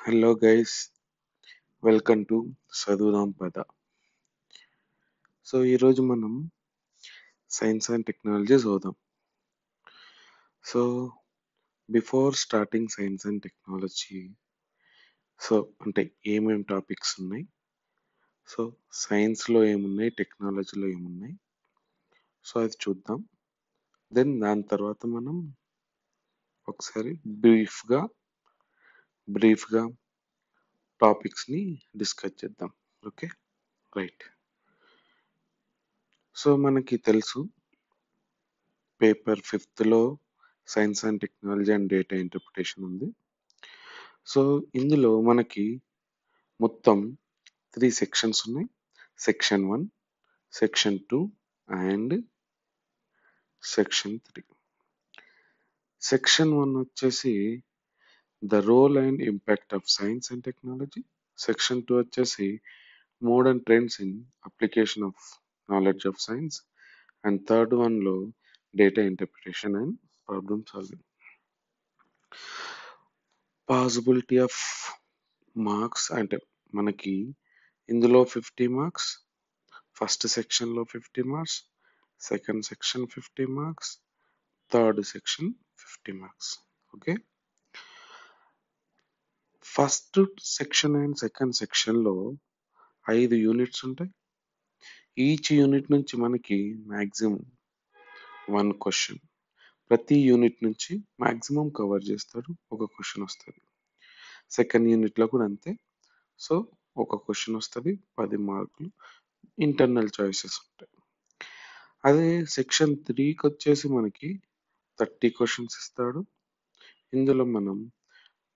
Hello guys, welcome to చదువుదాం పద. ఈరోజు మనం సైన్స్ అండ్ టెక్నాలజీ చదువుదాం. So before starting science and technology, అంటే ఏమేం టాపిక్స్ ఉన్నాయి, సైన్స్లో ఏమున్నాయి, టెక్నాలజీలో ఏమున్నాయి, అది చూద్దాం. దెన్ దాని తర్వాత మనం ఒకసారి బ్రీఫ్గా టాపిక్స్ని డిస్కస్ చేద్దాం. Okay, right. మనకి తెలుసు పేపర్ 5లో science and technology and data interpretation ఉంది. ఇందులో మనకి మొత్తం 3 సెక్షన్స్ ఉన్నాయి. Section 1, section 2 and section 3. Section 1 వచ్చేసి the role and impact of science and technology. Section 2 వచ్చేసి modern trends in application of knowledge of science. And third వన్లో data interpretation and problem solving. Possibility of marks అంటే మనకి ఇందులో 50 marks, first సెక్షన్లో 50 marks, second section 50 marks, third section 50 marks. Okay, first section and second సెక్షన్లో 5 units ఉంటాయి. Each unit నుంచి మనకి maximum 1 question, ప్రతి యూనిట్ నుంచి మ్యాక్సిమం కవర్ చేస్తాడు, ఒక క్వశ్చన్ వస్తుంది. సెకండ్ యూనిట్లో కూడా అంతే. ఒక క్వశ్చన్ వస్తుంది, 10 మార్కులు, ఇంటర్నల్ చాయిసెస్ ఉంటాయి. అదే సెక్షన్ 3కి వచ్చేసి మనకి 30 క్వశ్చన్స్ ఇస్తాడు. ఇందులో మనం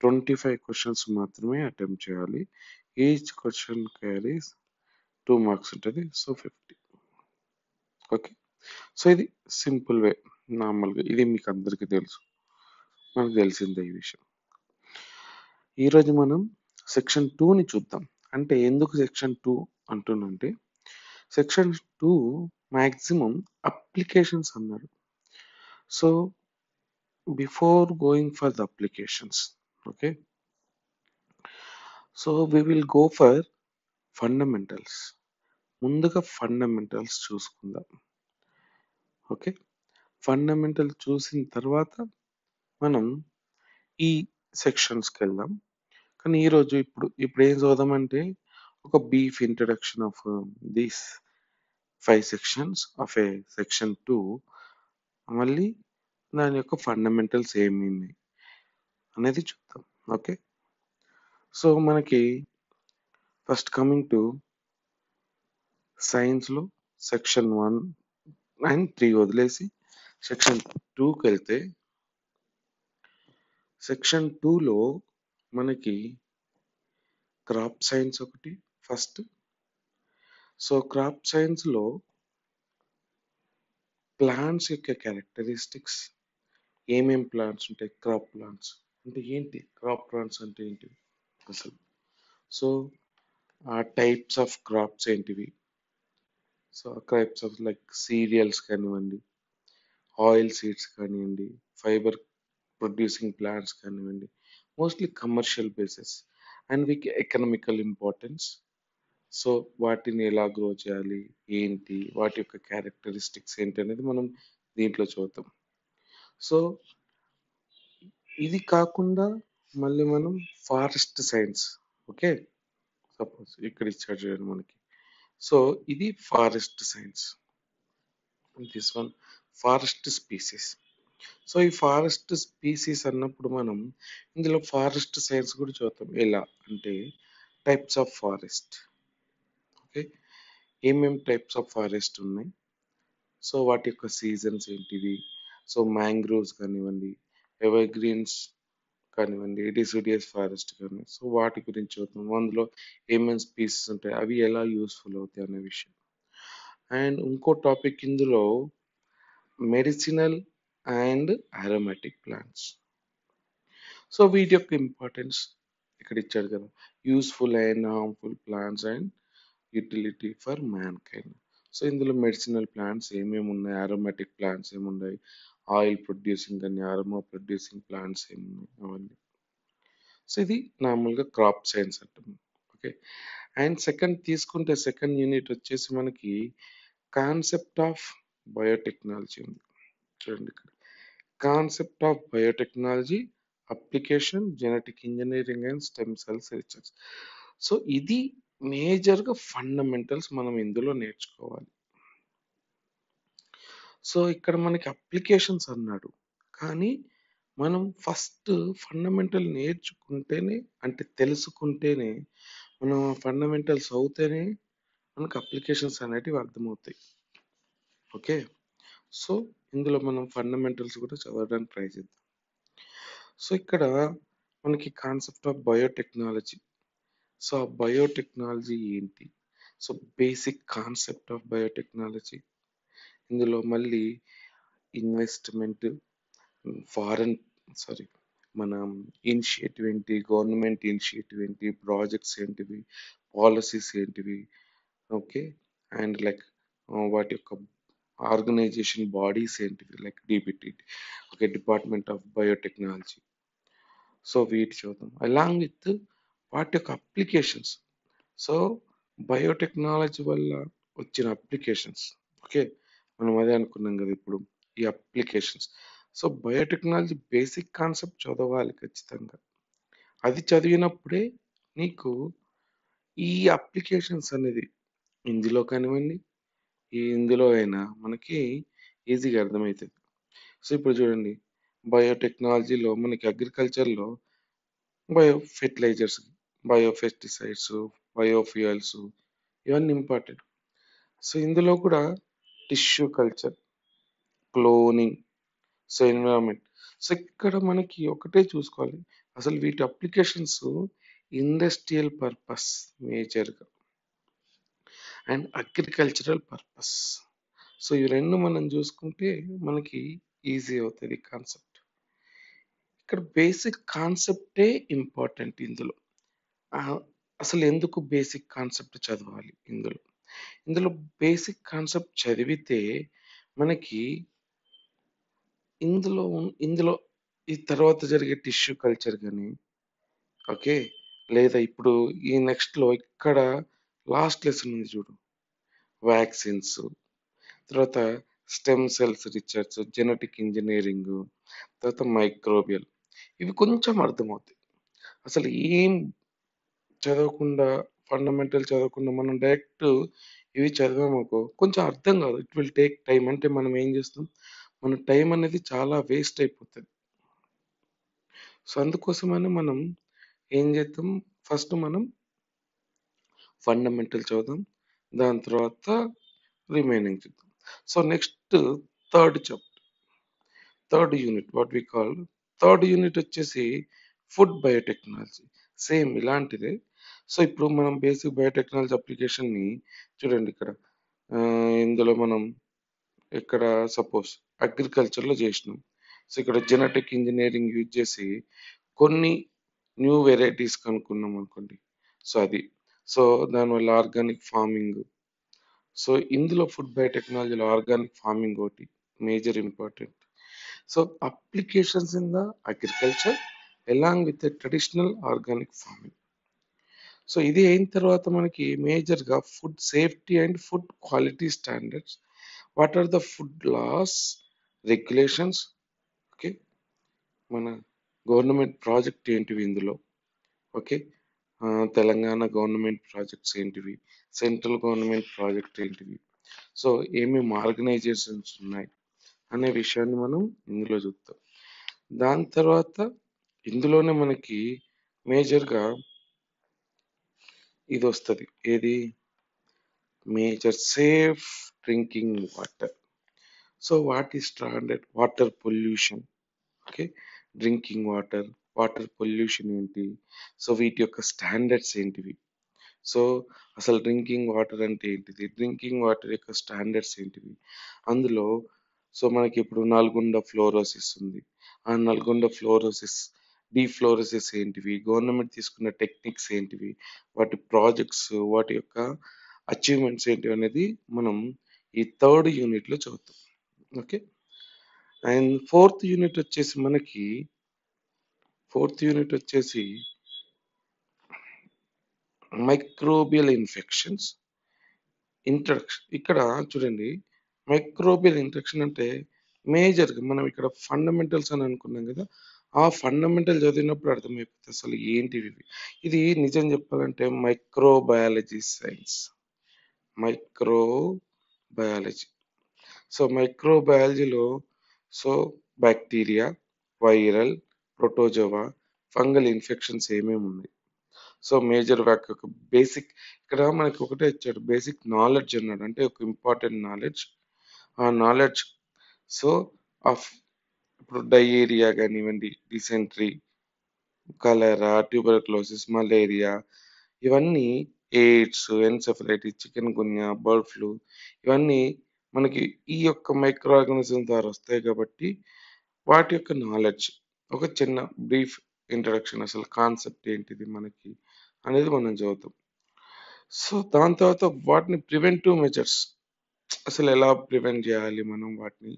25 క్వశ్చన్స్ మాత్రమే అటెంప్ట్ చేయాలి. ఈచ్ క్వశ్చన్ క్యారీస్ 2 మార్క్స్ ఉంటుంది. 50. ఓకే, ఇది సింపుల్ వే. నార్మల్గా ఇది మీకు అందరికీ తెలుసు, మనకు తెలిసిందే ఈ విషయం. ఈరోజు మనం సెక్షన్ 2ని చూద్దాం. అంటే ఎందుకు సెక్షన్ 2 అంటున్నంటే, సెక్షన్ 2 మ్యాక్సిమం అప్లికేషన్స్ అన్నాడు. Before going for the applications, okay, we will go for fundamentals. ముందుగా ఫండమెంటల్స్ చూసుకుందాం. ఓకే, ఫండమెంటల్ చూసిన తర్వాత మనం ఈ సెక్షన్స్కి వెళ్దాం. కానీ ఈరోజు ఇప్పుడు ఏం చదువుదామంటే, ఒక beef introduction of these 5 sections of A section 2, మళ్ళీ దాని యొక్క ఫండమెంటల్స్ ఏమేమి అనేది చూద్దాం. ఓకే, మనకి ఫస్ట్ కమింగ్ టు సైన్స్లో సెక్షన్ 1 అండ్ 3 వదిలేసి సెక్షన్ 2కి వెళ్తే, సెక్షన్ 2లో మనకి క్రాప్ సైన్స్ ఒకటి ఫస్ట్. క్రాప్ సైన్స్లో ప్లాంట్స్ యొక్క క్యారెక్టరిస్టిక్స్, ఏమేం ప్లాంట్స్ ఉంటాయి, క్రాప్ ప్లాంట్స్ అంటే ఏంటి, క్రాప్ ప్లాంట్స్ అంటే ఏంటి అసలు, ఆ టైప్స్ ఆఫ్ క్రాప్స్ ఏంటివి, టైప్స్ ఆఫ్ లైక్ సీరియల్స్ కానివ్వండి, ఆయిల్ సీడ్స్ కానివ్వండి, ఫైబర్ ప్రొడ్యూసింగ్ ప్లాంట్స్ కానివ్వండి, mostly commercial basis and weak economical importance. వాటిని ఎలా గ్రో చేయాలి, ఏంటి, వాటి యొక్క క్యారెక్టరిస్టిక్స్ ఏంటి అనేది మనం దీంట్లో చూద్దాం. ఇది కాకుండా మళ్ళీ మనం ఫారెస్ట్ సైన్స్, ఓకే, సపోజ్ ఇక్కడ ఇచ్చాడు చూడండి మనకి. ఇది forest science, this one forest species. ఈ ఫారెస్ట్ స్పీసీస్ అన్నప్పుడు మనం ఇందులో ఫారెస్ట్ సైన్స్ కూడా చూద్దాం. ఎలా అంటే టైప్స్ ఆఫ్ ఫారెస్ట్, ఓకే, ఏమేం టైప్స్ ఆఫ్ ఫారెస్ట్ ఉన్నాయి, వాటి యొక్క సీజన్స్ ఏంటివి, మ్యాంగ్రోవ్స్ కానివ్వండి, ఎవర్ గ్రీన్స్ కానివ్వండి, డిసిడియస్ ఫారెస్ట్ కానీ, వాటి గురించి చూద్దాం. అందులో ఏమేమి స్పీసీస్ ఉంటాయి, అవి ఎలా యూస్ఫుల్ అవుతాయి అనే విషయం. అండ్ ఇంకో టాపిక్ ఇందులో మెడిసినల్ అండ్ అరోమాటిక్ ప్లాంట్స్. వీటి యొక్క ఇంపార్టెన్స్ ఇక్కడ ఇచ్చాడు కదా, useful and harmful plants and utility for man kind. ఇందులో మెడిసినల్ ప్లాంట్స్ ఏమేమి ఉన్నాయి, అరోమాటిక్ ప్లాంట్స్ ఏమున్నాయి, ఆయిల్ ప్రొడ్యూసింగ్ కానీ అరోమా ప్రొడ్యూసింగ్ ప్లాంట్స్ ఏమున్నాయి, అవన్నీ. సో ఇది నార్మల్గా క్రాప్ సైన్స్ అంటాం. ఓకే. అండ్ సెకండ్ యూనిట్ వచ్చేసి మనకి కాన్సెప్ట్ ఆఫ్ బయోటెక్నాలజీ ఉంది. చూడండి ఇక్కడ concept of biotechnology application genetic engineering and stem cells research. So ఇది మేజర్గా ఫండమెంటల్స్ మనం ఇందులో నేర్చుకోవాలి. సో ఇక్కడ మనకి అప్లికేషన్స్ అన్నాడు, కానీ మనం ఫస్ట్ ఫండమెంటల్ నేర్చుకుంటేనే, అంటే తెలుసుకుంటేనే, మనం ఫండమెంటల్స్ అవుతేనే మనకు అప్లికేషన్స్ అనేటివి అర్థమవుతాయి. ఓకే. సో ఇందులో మనం ఫండమెంటల్స్ కూడా చదవడానికి ట్రై చేద్దాం. సో ఇక్కడ మనకి కాన్సెప్ట్ ఆఫ్ బయోటెక్నాలజీ. సో ఆ బయోటెక్నాలజీ ఏంటి? So basic concept of biotechnology. ఇందులో మళ్ళీ ఇన్వెస్ట్మెంట్, ఫారెన్ సారీ మన ఇనిషియేటివ్ ఏంటి, గవర్నమెంట్ ఇనిషియేటివ్ ఏంటి, ప్రాజెక్ట్స్ ఏంటివి, పాలసీస్ ఏంటివి, ఓకే. అండ్ లైక్ వాటి యొక్క ఆర్గనైజేషన్ బాడీస్ ఏంటివి, like DBT, okay, department of biotechnology. So వీటి చూద్దాం అలాంగ్ విత్ వాటి యొక్క అప్లికేషన్స్. సో బయోటెక్నాలజీ వల్ల వచ్చిన అప్లికేషన్స్, ఓకే, మనం అదే అనుకున్నాం కదా ఇప్పుడు ఈ applications. So biotechnology basic concept చదవాలి ఖచ్చితంగా. అది చదివినప్పుడే నీకు ఈ అప్లికేషన్స్ అనేది ఇందులో కానివ్వండి, ఇందులో అయినా మనకి ఈజీగా అర్థమవుతుంది. సో ఇప్పుడు చూడండి, బయోటెక్నాలజీలో మనకి అగ్రికల్చర్లో bio fertilizers, bio pesticides, biofuels, ఇవన్నీ ఇంపార్టెంట్. సో ఇందులో కూడా tissue culture, cloning, so environment. So ఇక్కడ మనకి ఒకటే చూసుకోవాలి, అసలు వీటి అప్లికేషన్స్ ఇండస్ట్రియల్ పర్పస్ మేజర్గా అండ్ అగ్రికల్చరల్ పర్పస్. సో ఈ రెండు మనం చూసుకుంటే మనకి ఈజీ అవుతుంది కాన్సెప్ట్. ఇక్కడ బేసిక్ కాన్సెప్టే ఇంపార్టెంట్ ఇందులో. అసలు ఎందుకు బేసిక్ కాన్సెప్ట్ చదవాలి ఇందులో బేసిక్ కాన్సెప్ట్ చదివితే మనకి ఇందులో ఈ తర్వాత జరిగే టిష్యూ కల్చర్ కానీ, ఓకే, లేదా ఇప్పుడు ఈ నెక్స్ట్లో ఇక్కడ లాస్ట్ లెసన్ ఉంది చూడు, వ్యాక్సిన్స్, తర్వాత stem cells research, genetic engineering, తర్వాత మైక్రోబియల్, ఇవి కొంచెం అర్థమవుతాయి. అసలు ఏం చదవకుండా, ఫండమెంటల్ చదవకుండా మనం డైరెక్ట్ ఇవి చదివామనుకో కొంచెం అర్థం కాదు. It will take time. అంటే మనం ఏం చేస్తాం, మన టైం అనేది చాలా వేస్ట్ అయిపోతుంది. సో అందుకోసమని మనం ఏం చేద్దాం, ఫస్ట్ మనం ఫండమెంటల్ చదువుదాం, దాని తర్వాత రిమైనింగ్ చూద్దాం. So next third third unit, what we call third unit వచ్చేసి ఫుడ్ బయోటెక్నాలజీ. సేమ్ ఇలాంటిదే. సో ఇప్పుడు మనం బేసిక్ బయోటెక్నాలజీ అప్లికేషన్ని చూడండి ఇక్కడ. ఇందులో మనం ఇక్కడ సపోజ్ అగ్రికల్చర్లో చేసినాం. సో ఇక్కడ జెనెటిక్ ఇంజనీరింగ్ యూజ్ చేసి కొన్ని న్యూ వెరైటీస్ కనుక్కున్నాం అనుకోండి. సో అది, సో దానివల్ల ఆర్గానిక్ ఫార్మింగ్. సో ఇందులో ఫుడ్ బయోటెక్నాలజీలో ఆర్గానిక్ ఫార్మింగ్ ఒకటి major important. So applications in the agriculture along with traditional organic farming. So ఇది అయిన తర్వాత మనకి మేజర్గా food safety and food quality standards. What are the food laws, regulations, okay, మన government project ఏంటివి ఇందులో, ఓకే, తెలంగాణ గవర్నమెంట్ ప్రాజెక్ట్స్ ఏంటివి, central government project ఏంటివి, సో ఏమేమి ఆర్గనైజేషన్స్ ఉన్నాయి అనే విషయాన్ని మనం ఇందులో చూస్తాం. దాని తర్వాత ఇందులోనే మనకి మేజర్గా ఇది వస్తుంది, ఏది, major safe drinking water. So what is standard water pollution, okay, drinking water pollution ఏంటి, సో వీటి యొక్క స్టాండర్డ్స్ ఏంటివి, సో అసలు డ్రింకింగ్ వాటర్ అంటే ఏంటిది, డ్రింకింగ్ వాటర్ యొక్క స్టాండర్డ్స్ ఏంటివి. అందులో సో మనకి ఇప్పుడు నల్గొండ ఫ్లోరోసిస్ ఉంది, ఆ నల్గొండ ఫ్లోరోసిస్, డీఫ్లోరోసిస్ ఏంటివి, గవర్నమెంట్ తీసుకున్న టెక్నిక్స్ ఏంటివి, వాటి ప్రాజెక్ట్స్, వాటి యొక్క అచీవ్మెంట్స్ ఏంటివి అనేది మనం ఈ థర్డ్ యూనిట్లో చదువుతాం. ఓకే. అండ్ ఫోర్త్ యూనిట్ వచ్చేసి మైక్రోబియల్ ఇన్ఫెక్షన్స్ ఇంట్రడక్షన్. ఇక్కడ చూడండి, మైక్రోబియల్ ఇంట్రడక్షన్ అంటే మేజర్గా మనం ఇక్కడ ఫండమెంటల్స్ అని అనుకున్నాం కదా, ఆ ఫండమెంటల్ చదివినప్పుడు అర్థమైపోతుంది అసలు ఏంటివి ఇవి. ఇది నిజం చెప్పాలంటే మైక్రోబయాలజీ సైన్స్, మైక్రోబయాలజీ. సో మైక్రోబయాలజీలో so bacteria, viral, protozoa, fungal infections ఏమేమి ఉన్నాయి. సో మేజర్ వ్యాక్ ఒక బేసిక్, ఇక్కడ మనకి ఒకటే ఇచ్చాడు, బేసిక్ నాలెడ్జ్ అన్నాడు, అంటే ఒక ఇంపార్టెంట్ నాలెడ్జ్. ఆ నాలెడ్జ్ సో ఆఫ్ ఇప్పుడు డయేరియా కానివ్వండి, డిసెంట్రీ, కలరా, ట్యూబర్క్లోసిస్, మలేరియా, ఇవన్నీ, AIDS, encephalitis, chikungunya, bird flu, ఇవన్నీ మనకి ఈ యొక్క మైక్రో ఆర్గానిజం ద్వారా వస్తాయి కాబట్టి వాటి యొక్క నాలెడ్జ్, ఒక చిన్న బ్రీఫ్ ఇంట్రడక్షన్, అసలు కాన్సెప్ట్ ఏంటిది మనకి అనేది మనం చదువుతాం. సో దాని తర్వాత వాటిని ప్రివెంటివ్ మెజర్స్, అసలు ఎలా ప్రివెంట్ చేయాలి మనం వాటిని,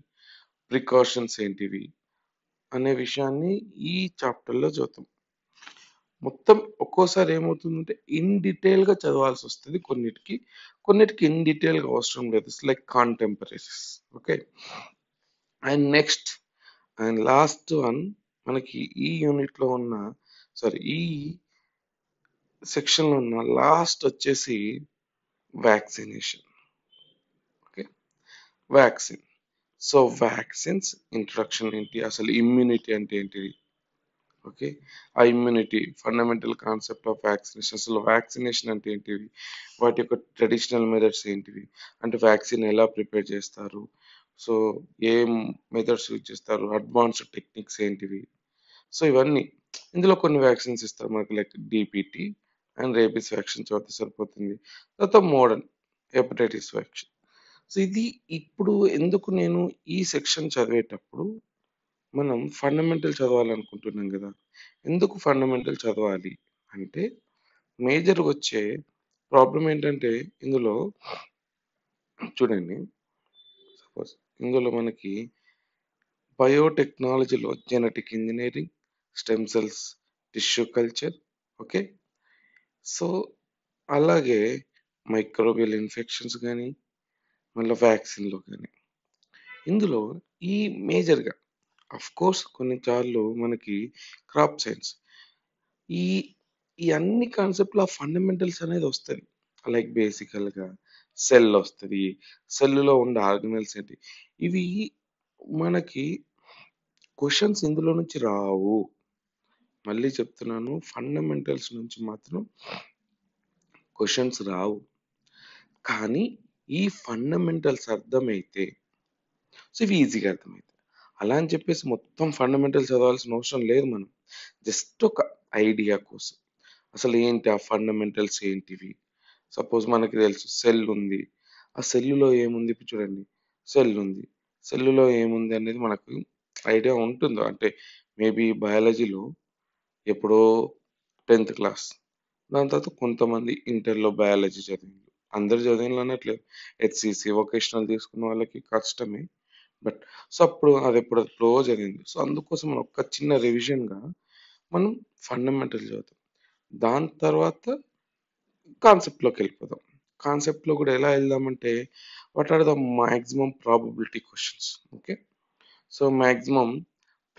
ప్రికాషన్స్ ఏంటివి అనే విషయాన్ని ఈ చాప్టర్లో చదువుతాం. మొత్తం ఒక్కోసారి ఏమవుతుందంటే ఇన్ డీటెయిల్గా చదవాల్సి వస్తుంది కొన్నిటికి, కొన్నిటికి ఇన్ డీటెయిల్గా అవసరం లేదు, like contemporaries. Okay, and next and last one మనకి ఈ యూనిట్లో ఉన్న, సారీ ఈ సెక్షన్లో ఉన్న లాస్ట్ వచ్చేసి vaccination. Okay, vaccine. So vaccines introduction ఏంటి, అసలు ఇమ్యూనిటీ అంటే ఏంటిది, ఓకే, ఆ immunity fundamental concept of vaccination, అసలు వ్యాక్సినేషన్ అంటే ఏంటివి, వాటి యొక్క ట్రెడిషనల్ మెథడ్స్ ఏంటివి, అంటే వ్యాక్సిన్ ఎలా ప్రిపేర్ చేస్తారు, సో ఏం మెథడ్స్ యూజ్ చేస్తారు, అడ్వాన్స్డ్ టెక్నిక్స్ ఏంటివి. సో ఇవన్నీ, ఇందులో కొన్ని వ్యాక్సిన్స్ ఇస్తారు మనకి, like DPT and rabies vaccine చదివితే సరిపోతుంది. తర్వాత మోడర్న్ హెపటైటిస్ వ్యాక్సిన్. సో ఇది ఇప్పుడు ఎందుకు నేను ఈ సెక్షన్ చదివేటప్పుడు మనం ఫండమెంటల్ చదవాలనుకుంటున్నాం కదా, ఎందుకు ఫండమెంటల్ చదవాలి అంటే మేజర్గా వచ్చే ప్రాబ్లం ఏంటంటే ఇందులో చూడండి, సపోజ్ ఇందులో మనకి బయోటెక్నాలజీలో genetic engineering, stem cells, tissue culture, okay, so అలాగే మైక్రోబియల్ ఇన్ఫెక్షన్స్ కానీ, మళ్ళీ వ్యాక్సిన్లో కానీ, ఇందులో ఈ మేజర్గా అఫ్ కోర్స్ కొన్నిసార్లు మనకి క్రాప్ సైన్స్, ఈ ఈ అన్ని కాన్సెప్ట్లో ఫండమెంటల్స్ అనేది వస్తుంది, లైక్ బేసికల్గా సెల్ వస్తుంది, సెల్లులో ఉండే ఆర్గనల్స్ ఏంటి, ఇవి మనకి క్వశ్చన్స్ ఇందులో నుంచి రావు. మళ్ళీ చెప్తున్నాను, ఫండమెంటల్స్ నుంచి మాత్రం క్వశ్చన్స్ రావు. కానీ ఈ ఫండమెంటల్స్ అర్థమైతే సో ఇవి ఈజీగా అర్థమవుతాయి. అలా అని చెప్పేసి మొత్తం ఫండమెంటల్స్ చదవాల్సిన అవసరం లేదు మనం, జస్ట్ ఒక ఐడియా కోసం అసలు ఏంటి ఆ ఫండమెంటల్స్ ఏంటివి. సపోజ్ మనకి తెలుసు సెల్ ఉంది, ఆ సెల్లులో ఏముంది, ఇప్పుడు చూడండి సెల్ ఉంది, సెల్లులో ఏముంది అనేది మనకు ఐడియా ఉంటుందో, అంటే మేబీ బయాలజీలో ఎప్పుడో 10th క్లాస్, దాని తర్వాత కొంతమంది ఇంటర్లో బయాలజీ చదివింది, అందరు చదివిన అనట్లేదు, హెచ్సిసి వొకేషనల్ తీసుకున్న వాళ్ళకి కష్టమే, బట్ సో అప్పుడు అది ఎప్పుడో చదివింది. సో అందుకోసం మనం ఒక చిన్న రివిజన్గా మనం ఫండమెంటల్ చదువుతాం, దాని తర్వాత కాన్సెప్ట్లోకి వెళ్ళిపోదాం. కాన్సెప్ట్లో కూడా ఎలా వెళ్దామంటే what are the maximum probability questions. Okay, so maximum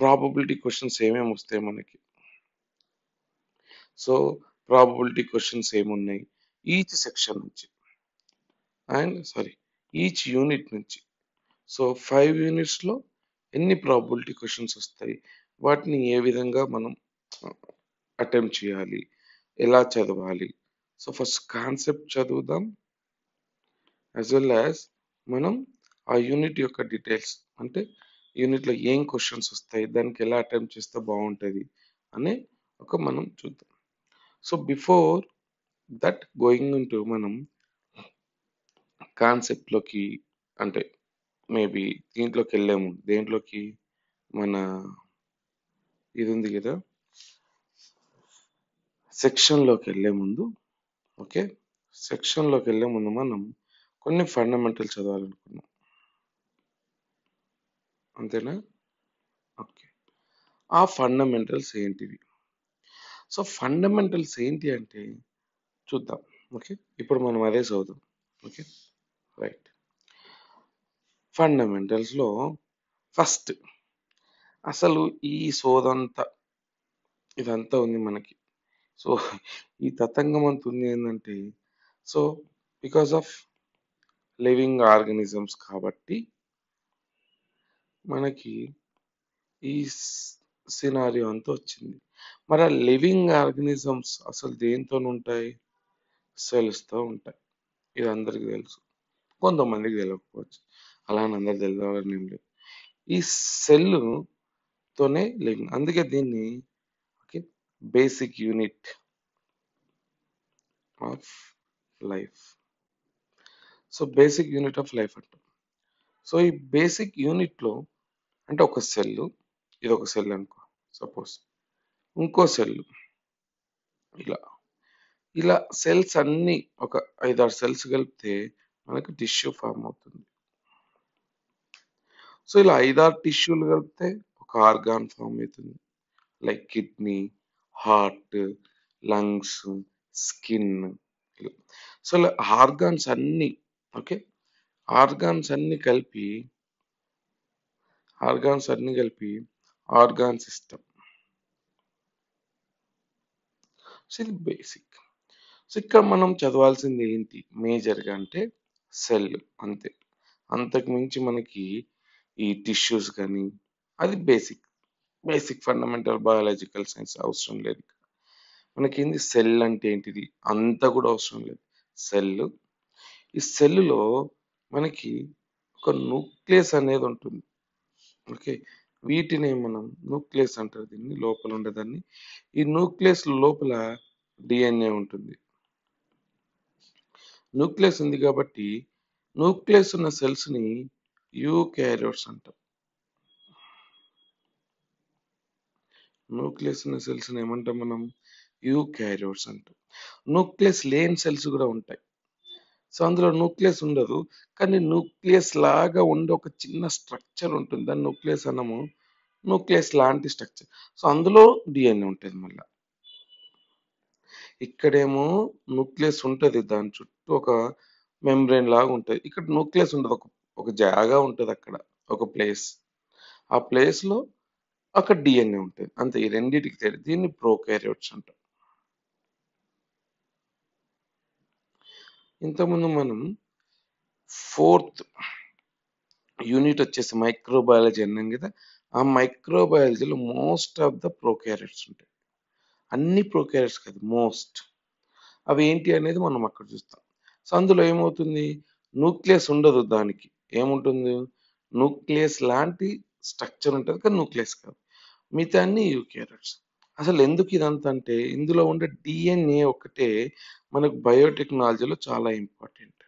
probability questions ఏమేమి వస్తాయి మనకి, సో ప్రాబబిలిటీ క్వశ్చన్స్ ఏమున్నాయి ఈచ్ సెక్షన్ నుంచి, అండ్ సారీ ఈచ్ యూనిట్ నుంచి. సో 5 యూనిట్స్లో ఎన్ని ప్రాబబిలిటీ క్వశ్చన్స్ వస్తాయి, వాటిని ఏ విధంగా మనం అటెంప్ట్ చేయాలి, ఎలా చదవాలి. సో ఫస్ట్ కాన్సెప్ట్ చదువుదాం, యాజ్ వెల్ యాజ్ మనం ఆ యూనిట్ యొక్క డీటెయిల్స్, అంటే యూనిట్లో ఏం క్వశ్చన్స్ వస్తాయి, దానికి ఎలా అటెంప్ట్ చేస్తే బాగుంటుంది అనే ఒక మనం చూద్దాం. So before that going into మనం కాన్సెప్ట్లోకి, అంటే మేబీ దీంట్లోకి వెళ్ళాము, దేంట్లోకి, మన ఇది ఉంది కదా సెక్షన్లోకి వెళ్ళే ముందు, ఓకే, సెక్షన్లోకి వెళ్ళే ముందు మనం కొన్ని ఫండమెంటల్ చదవాలనుకున్నాం, అంతేనా. ఓకే, ఆ ఫండమెంటల్స్ ఏంటివి. సో ఫండమెంటల్స్ ఏంటి అంటే చూద్దాం. ఓకే, ఇప్పుడు మనం అదే చదువుదాం. Okay, right. ఫండమెంటల్స్లో ఫస్ట్ అసలు ఈ సోదంతా ఇదంతా ఉంది మనకి. సో ఈ తతంగం అంతా ఉంది ఏంటంటే, so because of living organisms కాబట్టి మనకి ఈ సినారియో అంతా వచ్చింది. మరి ఆ లివింగ్ ఆర్గనిజమ్స్ అసలు దేంతో ఉంటాయి? సెల్స్తో ఉంటాయి. ఇది అందరికీ తెలుసు, కొంతమందికి తెలియకపోవచ్చు. అలా అని అందరికి తెలియాలని ఏం లేదు. ఈ సెల్తోనే లివింగ్, అందుకే దీన్ని okay basic unit of life. So basic unit of life అంటాం. సో ఈ బేసిక్ యూనిట్లో అంటే ఒక సెల్, ఇది ఒక సెల్ అనుకో సపోజ్, ఇంకో సెల్, ఇలా ఇలా సెల్స్ అన్ని ఒక 5-6 సెల్స్ కలిపితే మనకు టిష్యూ ఫామ్ అవుతుంది. సో ఇలా 5-6 టిష్యూలు కలిపితే ఒక ఆర్గాన్ ఫామ్ అవుతుంది, like kidney, heart, lungs, skin. So ఇలా ఆర్గాన్స్ అన్ని ఓకే ఆర్గాన్స్ అన్ని కలిపి ఆర్గాన్ సిస్టమ్. సో ఇది బేసిక్. సో ఇక్కడ మనం చదవాల్సింది ఏంటి మేజర్గా అంటే సెల్, అంతే. అంతకు మించి మనకి ఈ టిష్యూస్ కానీ అది బేసిక్ ఫండమెంటల్ బయాలజికల్ సైన్స్ అవసరం లేదు. మనకేంది సెల్ అంటే ఏంటిది అంత కూడా అవసరం లేదు. సెల్, ఈ సెల్లులో మనకి ఒక న్యూక్లియస్ అనేది ఉంటుంది. ఓకే, వీటిని మనం న్యూక్లియస్ అంటారు, దీన్ని లోపల ఉండేదాన్ని. ఈ న్యూక్లియస్ లోపల డిఎన్ఏ ఉంటుంది. న్యూక్లియస్ ఉంది కాబట్టి న్యూక్లియస్ ఉన్న సెల్స్ ని యూకారియోట్స్ అంటాం. న్యూక్లియస్ ఉన్న సెల్స్ ని ఏమంటాం మనం? యూకారియోట్స్ అంటాం. న్యూక్లియస్ లేని సెల్స్ కూడా ఉంటాయి. సో అందులో న్యూక్లియస్ ఉండదు, కానీ న్యూక్లియస్ లాగా ఉండే ఒక చిన్న స్ట్రక్చర్ ఉంటుంది, దాన్ని న్యూక్లియస్ అన్నము. న్యూక్లియస్ లాంటి స్ట్రక్చర్. సో అందులో డిఎన్ఏ ఉంటుంది. మళ్ళీ ఇక్కడేమో న్యూక్లియస్ ఉంటుంది, దాని చుట్టూ ఒక మెంబ్రెయిన్ లాగా ఉంటుంది. ఇక్కడ న్యూక్లియస్ ఉండదు, ఒక జాగా ఉంటుంది అక్కడ, ఒక ప్లేస్. ఆ ప్లేస్ లో అక్కడ డిఎన్ఏ ఉంటుంది, అంతే. ఈ రెండింటికి తేడా. దీన్ని ప్రోకారియోట్స్ అంటాం. ఇంతకుముందు మనం 4th యూనిట్ వచ్చేసి మైక్రోబయాలజీ అన్నాం కదా. ఆ మైక్రోబయాలజీలో మోస్ట్ ఆఫ్ ద ప్రోకారియోట్స్ ఉంటాయి. అన్ని ప్రోకారియోట్స్ కాదు, మోస్ట్. అవి ఏంటి అనేది మనం అక్కడ చూస్తాం. సో అందులో ఏమవుతుంది, న్యూక్లియస్ ఉండదు, దానికి ఏముంటుంది, న్యూక్లియస్ లాంటి స్ట్రక్చర్ ఉంటుంది, కానీ న్యూక్లియస్ కాదు. మిగతా అన్ని యూకారియోట్స్. అసలు ఎందుకు ఇదంతా అంటే, ఇందులో ఉండే డిఎన్ఏ ఒకటే మనకు బయోటెక్నాలజీలో చాలా ఇంపార్టెంట్.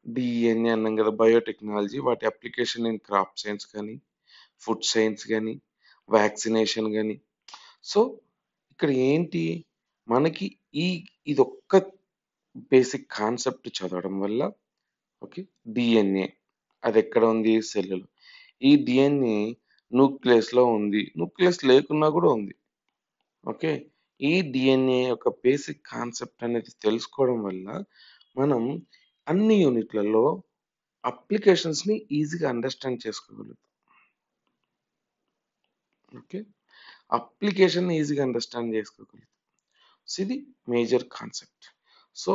డిఎన్ఏ అన్నాం కదా, బయోటెక్నాలజీ, వాటి అప్లికేషన్ ఇన్ క్రాప్ సైన్స్ కానీ, ఫుడ్ సైన్స్ కానీ, వ్యాక్సినేషన్ కానీ. సో ఇక్కడ ఏంటి, మనకి ఈ ఇదొక్క బేసిక్ కాన్సెప్ట్ చదవడం వల్ల ఓకే డిఎన్ఏ అది ఎక్కడ ఉంది, సెల్లులో. ఈ డిఎన్ఏ న్యూక్లియస్ లో ఉంది, న్యూక్లియస్ లేకున్నా కూడా ఉంది. ఓకే, ఈ డిఎన్ఏ యొక్క బేసిక్ కాన్సెప్ట్ అనేది తెలుసుకోవడం వల్ల మనం అన్ని యూనిట్లలో అప్లికేషన్స్ ని ఈజీగా అండర్స్టాండ్ చేసుకోగలుగుతాం. ఓకే, అప్లికేషన్ ఈజీగా అండర్స్టాండ్ చేసుకోగలుగుతాం. సో ఇది మేజర్ కాన్సెప్ట్. సో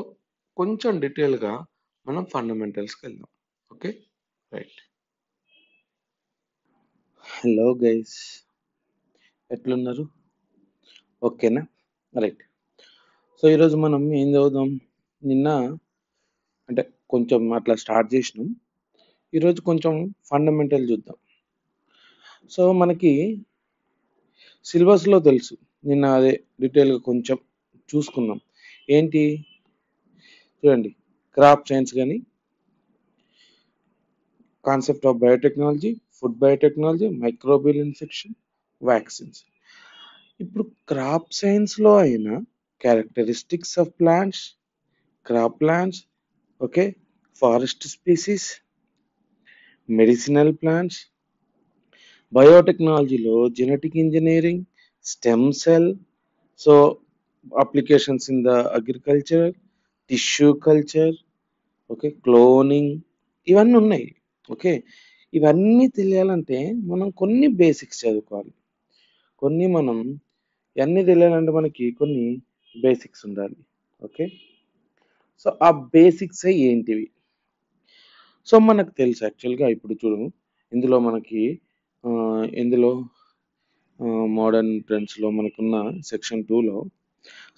కొంచెం డీటెయిల్గా మనం ఫండమెంటల్స్కి వెళ్దాం. Okay, right. హలో గైస్, ఎట్లున్నారు? ఓకేనా, రైట్. సో ఈరోజు మనం ఏం చదువుదాం? నిన్న అంటే కొంచెం అట్లా స్టార్ట్ చేసినాం, ఈరోజు కొంచెం ఫండమెంటల్ చూద్దాం. సో మనకి సిలబస్లో తెలుసు, నిన్న అదే డీటెయిల్గా కొంచెం చూసుకుందాం. ఏంటి చూడండి, క్రాప్ సైన్స్ కానీ, concept of biotechnology, food biotechnology, microbial infection, vaccines. ఇప్పుడు క్రాప్ సైన్స్లో అయినా characteristics of plants, crop plants, okay, forest species, medicinal plants. బయోటెక్నాలజీలో genetic engineering, stem cell. So applications in the agriculture, tissue culture, okay, cloning, ఇవన్నీ ఉన్నాయి. Okay, ఇవన్నీ తెలియాలంటే మనం కొన్ని బేసిక్స్ చదువుకోవాలి. మనం ఇవన్నీ తెలియాలంటే మనకి కొన్ని బేసిక్స్ ఉండాలి. ఓకే, సో ఆ బేసిక్స్ ఏంటివి? సో మనకు తెలుసు యాక్చువల్గా. ఇప్పుడు చూడు, ఇందులో మనకి ఇందులో మోడర్న్ ట్రెండ్స్లో మనకున్న సెక్షన్ 2లో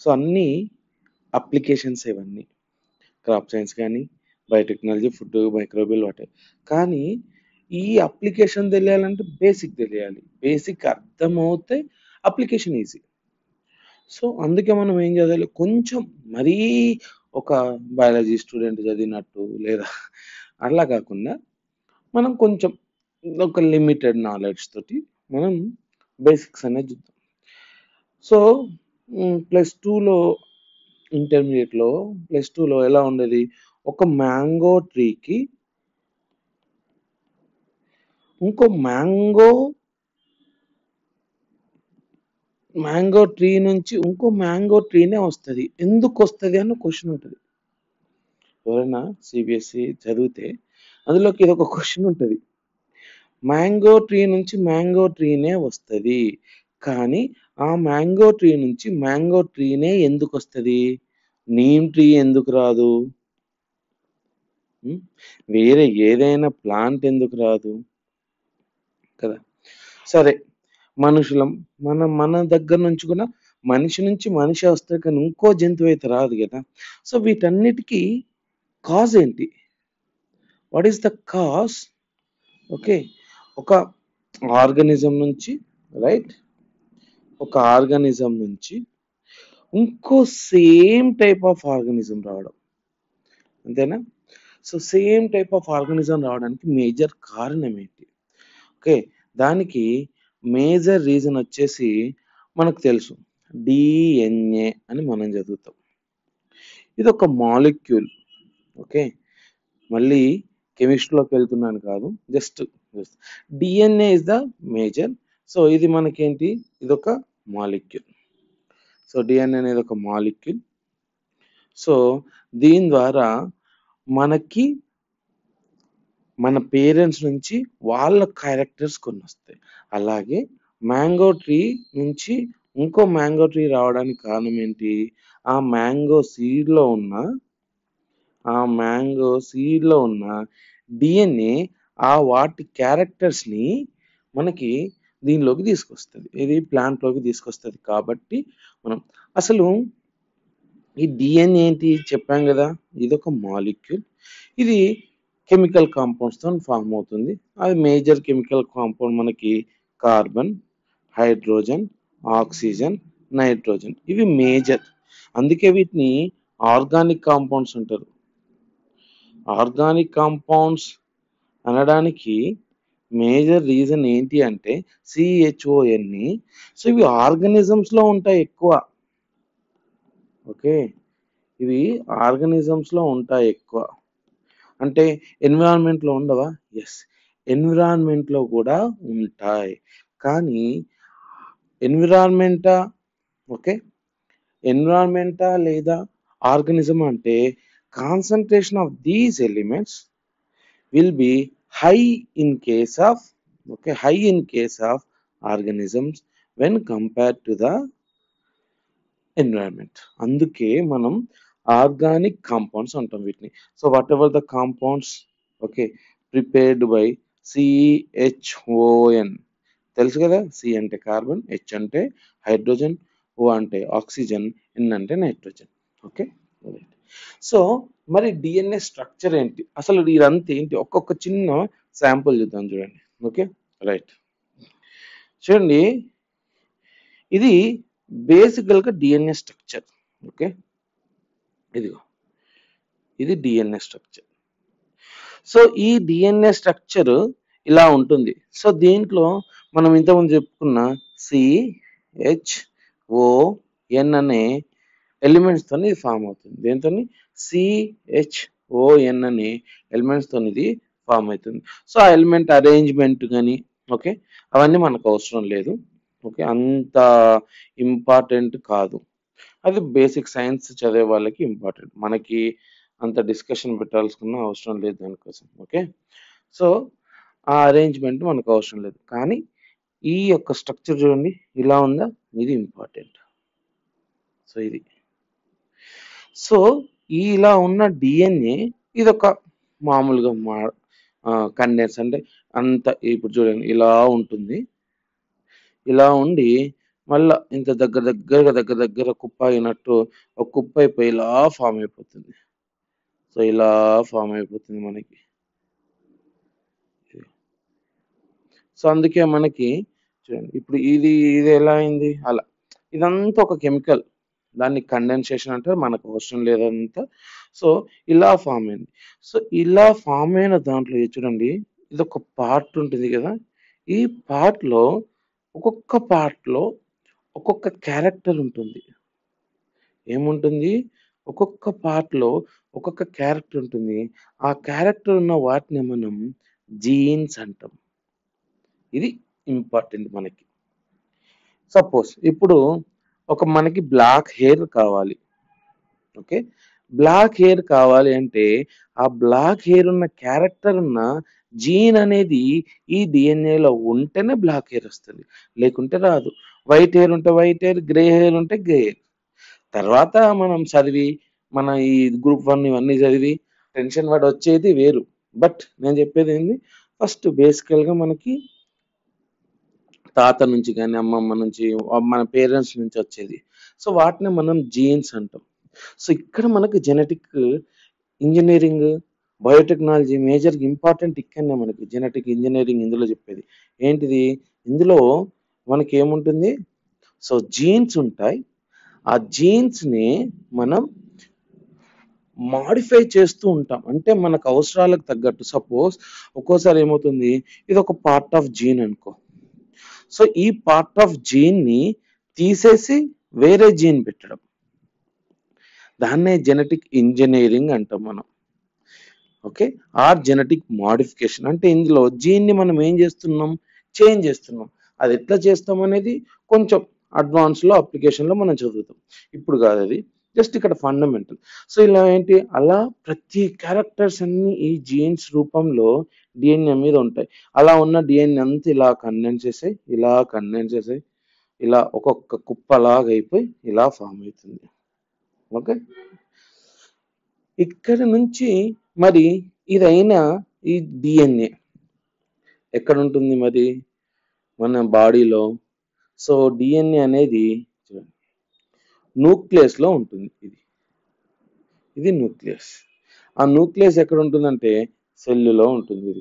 సో అన్నీ అప్లికేషన్స్ ఇవన్నీ క్రాప్ సైన్స్ కానీ, బయోటెక్నాలజీ, ఫుడ్, మైక్రోబియల్, వాటర్. కానీ ఈ అప్లికేషన్ తెలియాలంటే బేసిక్ తెలియాలి. బేసిక్ అర్థమవుతే అప్లికేషన్ ఈజీ. సో అందుకే మనం ఏం చదవాలి, కొంచెం మరీ ఒక బయాలజీ స్టూడెంట్ చదివినట్టు లేదా అట్లా కాకుండా మనం కొంచెం ఒక లిమిటెడ్ నాలెడ్జ్ తోటి మనం బేసిక్స్ అనేది చూద్దాం. సో +2లో ఇంటర్మీడియట్లో +2లో ఎలా ఉండేది, ఒక మ్యాంగో ట్రీకి ఇంకో మ్యాంగో ట్రీ నుంచి ఇంకో మ్యాంగో ట్రీనే వస్తుంది. ఎందుకు వస్తుంది అన్న క్వశ్చన్ ఉంటుంది. ఎవరైనా సిబిఎస్ఈ చదివితే అందులోకి ఇది ఒక క్వశ్చన్ ఉంటుంది. మ్యాంగో ట్రీ నుంచి మ్యాంగో ట్రీనే వస్తుంది, కానీ ఆ మ్యాంగో ట్రీ నుంచి మ్యాంగో ట్రీనే ఎందుకు వస్తుంది, నీమ్ ట్రీ ఎందుకు రాదు, వేరే ఏదైనా ప్లాంట్ ఎందుకు రాదు కదా? సరే, మనుషులం, మన దగ్గర నుంచి కూడా మనిషి నుంచి మనిషి వస్తే కానీ ఇంకో జంతువు అయితే రాదు కదా. సో వీటన్నిటికీ కాజ్ ఏంటి, what is the cause? Okay, ఒక ఆర్గానిజం నుంచి, రైట్, ఒక ఆర్గానిజం నుంచి ఇంకో సేమ్ టైప్ ఆఫ్ ఆర్గానిజం రావడం, అంతేనా? So same type of organism రావడానికి మేజర్ కారణం ఏంటి? ఓకే, దానికి మేజర్ రీజన్ వచ్చేసి మనకు తెలుసు, డిఎన్ఏ అని మనం చదువుతాం. ఇది ఒక మాలిక్యూల్. ఓకే, మళ్ళీ కెమిస్ట్రీలోకి వెళ్తున్నాను కాదు, just DNA is the major. So ఇది మనకేంటి, ఇది ఒక మాలిక్యూల్. సో డిఎన్ఏ అనేది ఒక మాలిక్యూల్. సో దీని ద్వారా మనకి మన పేరెంట్స్ నుంచి వాళ్ళ క్యారెక్టర్స్ కొన్ని వస్తాయి. అలాగే మ్యాంగో ట్రీ నుంచి ఇంకో మ్యాంగో ట్రీ రావడానికి కారణం ఏంటి, ఆ మ్యాంగో సీడ్లో ఉన్న డిఎన్ఏ ఆ వాటి క్యారెక్టర్స్ని మనకి దీనిలోకి తీసుకొస్తుంది, ఇది ప్లాంట్లోకి తీసుకొస్తుంది. కాబట్టి మనం అసలు ఈ డిఎన్ఏ ఏంటి చెప్పాం కదా, ఇది ఒక మాలిక్యూల్. ఇది కెమికల్ కాంపౌండ్స్తో ఫామ్ అవుతుంది. అది మేజర్ కెమికల్ కాంపౌండ్ మనకి కార్బన్, హైడ్రోజన్, ఆక్సిజన్, నైట్రోజన్, ఇవి మేజర్. అందుకే వీటిని ఆర్గానిక్ కాంపౌండ్స్ అంటారు. ఆర్గానిక్ కాంపౌండ్స్ అనడానికి మేజర్ రీజన్ ఏంటి అంటే సిహెచ్ఓఎన్ని. సో ఇవి ఆర్గానిజమ్స్లో ఉంటాయి ఎక్కువ. ఓకే, ఇవి ఆర్గానిజమ్స్లో ఉంటాయి ఎక్కువ. అంటే ఎన్విరాన్మెంట్లో ఉండవా? ఎస్, ఎన్విరాన్మెంట్లో కూడా ఉంటాయి. కానీ ఎన్విరాన్మెంటా, ఓకే, ఎన్విరాన్మెంటా లేదా ఆర్గానిజం అంటే concentration of these elements will be high in case of, okay, high in case of organisms when compared to the environment. అందుకే మనం ఆర్గానిక్ కాంపౌండ్స్ అంటాం వీటిని. So whatever the compounds, okay, prepared by C H O N, తెలుసు కదా, C అంటే carbon, H అంటే hydrogen, O అంటే oxygen, N అంటే నైట్రోజన్. ఓకే, సో మరి డిఎన్ఏ స్ట్రక్చర్ ఏంటి, అసలు ఇదంతా ఏంటి, ఒక్కొక్క చిన్న శాంపుల్ చూద్దాం. చూడండి. ఓకే, రైట్, చూడండి, ఇది బేసికల్గా డిఎన్ఏ స్ట్రక్చర్. ఓకే, ఇదిగో, ఇది డిఎన్ఏ స్ట్రక్చర్. సో ఈ డిఎన్ఏ స్ట్రక్చర్ ఇలా ఉంటుంది. సో దీంట్లో మనం ఇంతకుముందు చెప్పుకున్న సిహెచ్ఓఎన్ అనే ఎలిమెంట్స్తో ఇది ఫామ్ అవుతుంది. దేంతో? సిహెచ్ఓఎన్ అనే ఎలిమెంట్స్తో ఇది ఫామ్ అవుతుంది. సో ఆ ఎలిమెంట్ అరేంజ్మెంట్ కానీ, ఓకే, అవన్నీ మనకు అవసరం లేదు. ఓకే, అంత ఇంపార్టెంట్ కాదు. అది బేసిక్ సైన్స్ చదివే వాళ్ళకి ఇంపార్టెంట్. మనకి అంత డిస్కషన్ పెట్టాల్సిన అవసరం లేదు దానికోసం. ఓకే. సో ఆ అరేంజ్మెంట్ మనకు అవసరం లేదు. కానీ ఈ యొక్క స్ట్రక్చర్ చూడండి ఇలా ఉందా, ఇది ఇంపార్టెంట్. సో ఇది సో ఇలా ఉన్న డిఎన్ఏ ఇదొక మామూలుగా కండెన్స్ అంటే అంత ఇప్పుడు చూడండి ఇలా ఉంటుంది. ఇలా ఉండి మళ్ళా ఇంత దగ్గర కుప్ప అయినట్టు ఒక కుప్ప అయిపోయి ఇలా ఫామ్ అయిపోతుంది. సో ఇలా ఫామ్ అయిపోతుంది మనకి. సో అందుకే మనకి చూడండి ఇప్పుడు ఇది ఎలా అయింది అలా. ఇదంతా ఒక కెమికల్, దాన్ని కండెన్సేషన్ అంటే మనకు అవసరం లేదంతా. సో ఇలా ఫామ్ అయింది. సో ఇలా ఫామ్ అయిన దాంట్లో చూడండి ఇది ఒక పార్ట్ ఉంటుంది కదా, ఈ పార్ట్లో ఒక్కొక్క పార్ట్లో ఒక్కొక్క క్యారెక్టర్ ఉంటుంది. ఏముంటుంది, ఒక్కొక్క పార్ట్లో ఒక్కొక్క క్యారెక్టర్ ఉంటుంది. ఆ క్యారెక్టర్ ఉన్న వాటిని మనం జీన్స్ అంటాం. ఇది ఇంపార్టెంట్ మనకి. సపోజ్ ఇప్పుడు మనకి బ్లాక్ హెయిర్ కావాలి. ఓకే, బ్లాక్ హెయిర్ కావాలి అంటే ఆ బ్లాక్ హెయిర్ ఉన్న క్యారెక్టర్ ఉన్న జీన్ అనేది ఈ డిఎన్ఏలో ఉంటేనే బ్లాక్ హెయిర్ వస్తుంది, లేకుంటే రాదు. వైట్ హెయిర్ ఉంటే వైట్ హెయిర్, గ్రే హెయిర్ ఉంటే గ్రే హెయిర్. తర్వాత మనం చదివి మన ఈ గ్రూప్ 1 ఇవన్నీ చదివి టెన్షన్ పడి వచ్చేది వేరు. బట్ నేను చెప్పేది ఏంది, ఫస్ట్ బేసికల్గా మనకి తాత నుంచి కానీ అమ్మమ్మ నుంచి మన పేరెంట్స్ నుంచి వచ్చేది. సో వాటిని మనం జీన్స్ అంటాం. సో ఇక్కడ మనకు genetic engineering, biotechnology major important. ఇక్కడనే మనకి జెనెటిక్ ఇంజనీరింగ్ ఇందులో చెప్పేది ఏంటిది, ఇందులో మనకి ఏముంటుంది, సో జీన్స్ ఉంటాయి. ఆ జీన్స్ని మనం మాడిఫై చేస్తూ ఉంటాం, అంటే మనకు అవసరాలకు తగ్గట్టు. సపోజ్ ఒక్కోసారి ఏమవుతుంది, ఇది ఒక పార్ట్ ఆఫ్ జీన్ అనుకో. సో ఈ పార్ట్ ఆఫ్ జీన్ని తీసేసి వేరే జీన్ పెట్టడం, దాన్నే జెనెటిక్ ఇంజనీరింగ్ అంటాం మనం. ఓకే, ఆర్ జెనెటిక్ మాడిఫికేషన్ అంటే ఇందులో జీన్ని మనం ఏం చేస్తున్నాం, చేంజ్ చేస్తున్నాం. అది ఎట్లా చేస్తాం అనేది కొంచెం అడ్వాన్స్లో అప్లికేషన్లో మనం చదువుతాం, ఇప్పుడు కాదు అది, జస్ట్ ఇక్కడ ఫండమెంటల్. సో ఇలా ఏంటి, అలా ప్రతి క్యారెక్టర్స్ అన్ని ఈ జీన్స్ రూపంలో డిఎన్ఏ మీద ఉంటాయి. అలా ఉన్న డిఎన్ఏ అంతా ఇలా కండెన్స్ చేసాయి, ఇలా ఒక్కొక్క కుప్పలాగా అయిపోయి ఇలా ఫామ్ అవుతుంది. ఓకే, ఇక్కడ నుంచి మరి ఇదైనా ఈ డిఎన్ఏ ఎక్కడ ఉంటుంది మరి మన బాడీలో. సో డిఎన్ఏ అనేది న్యూక్లియస్ లో ఉంటుంది. ఇది న్యూక్లియస్. ఆ న్యూక్లియస్ ఎక్కడ ఉంటుందంటే సెల్లులో ఉంటుంది.